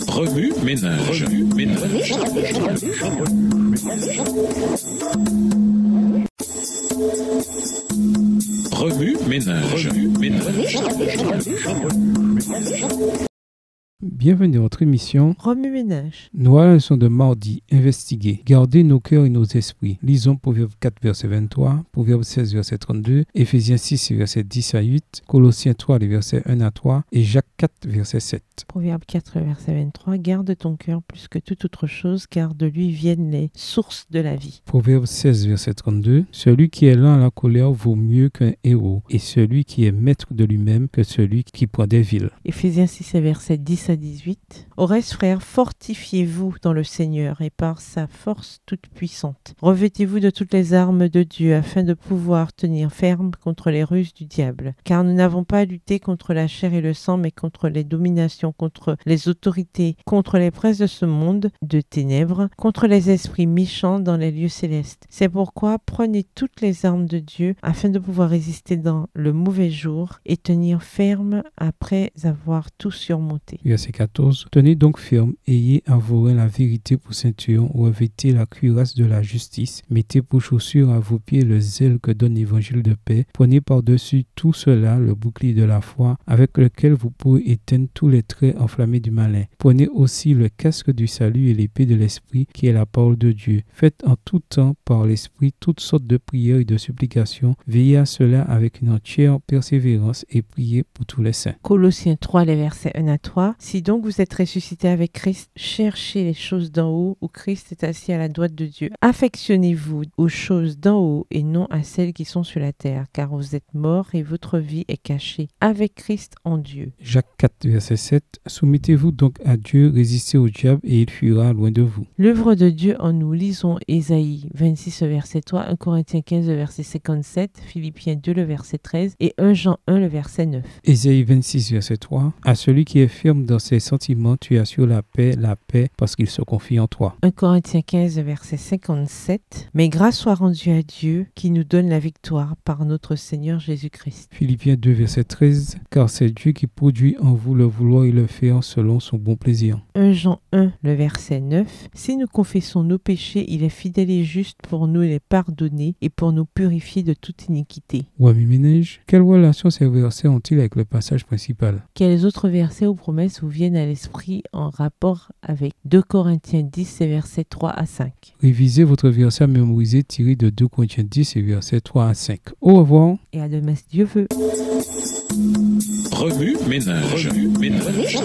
Remue ménage. Remue ménage. Bienvenue à votre émission Remue-ménage. Nous à la leçon de mardi, investiguer. Gardez nos cœurs et nos esprits. Lisons Proverbe 4, verset 23, Proverbe 16, verset 32, Éphésiens 6, verset 10 à 8, Colossiens 3, les versets 1 à 3 et Jacques 4, verset 7. Proverbe 4, verset 23. Garde ton cœur plus que toute autre chose, car de lui viennent les sources de la vie. Proverbe 16, verset 32, Celui qui est lent à la colère vaut mieux qu'un héros, et celui qui est maître de lui-même que celui qui prend des villes. Éphésiens 6, verset 10 à 18. Au reste, frères, fortifiez-vous dans le Seigneur et par sa force toute puissante. Revêtez-vous de toutes les armes de Dieu afin de pouvoir tenir ferme contre les ruses du diable. Car nous n'avons pas à lutter contre la chair et le sang, mais contre les dominations, contre les autorités, contre les princes de ce monde de ténèbres, contre les esprits méchants dans les lieux célestes. C'est pourquoi prenez toutes les armes de Dieu afin de pouvoir résister dans le mauvais jour et tenir ferme après avoir tout surmonté. Verset 14. Tenez donc ferme, ayez à vos reins la vérité pour ceinture, revêtez la cuirasse de la justice, mettez pour chaussure à vos pieds le zèle que donne l'évangile de paix, prenez par-dessus tout cela le bouclier de la foi, avec lequel vous pourrez éteindre tous les traits enflammés du malin. Prenez aussi le casque du salut et l'épée de l'esprit, qui est la parole de Dieu. Faites en tout temps par l'esprit toutes sortes de prières et de supplications, veillez à cela avec une entière persévérance et priez pour tous les saints. Colossiens 3, les versets 1 à 3. Si donc vous êtes ressuscité avec Christ, cherchez les choses d'en haut où Christ est assis à la droite de Dieu. Affectionnez-vous aux choses d'en haut et non à celles qui sont sur la terre, car vous êtes morts et votre vie est cachée avec Christ en Dieu. Jacques 4, verset 7. Soumettez-vous donc à Dieu, résistez au diable et il fuira loin de vous. L'œuvre de Dieu en nous. Lisons Ésaïe 26, verset 3, 1 Corinthiens 15, verset 57, Philippiens 2, le verset 13 et 1 Jean 1, le verset 9. Ésaïe 26, verset 3. À celui qui est ferme dans ses sentiments, tu assures la paix, parce qu'il se confie en toi. 1 Corinthiens 15, verset 57. Mais grâce soit rendue à Dieu qui nous donne la victoire par notre Seigneur Jésus-Christ. Philippiens 2, verset 13. Car c'est Dieu qui produit en vous le vouloir et le faire selon son bon plaisir. 1 Jean 1, le verset 9. Si nous confessons nos péchés, il est fidèle et juste pour nous les pardonner et pour nous purifier de toute iniquité. Remue-ménage. Quelle relation ces versets ont-ils avec le passage principal? Quels autres versets ou promesses vous viennent à l'esprit en rapport avec 2 Corinthiens 10 et versets 3 à 5? Révisez votre verset à mémoriser tiré de 2 Corinthiens 10 et versets 3 à 5. Au revoir. Et à demain si Dieu veut. Remue ménage. Remue ménage.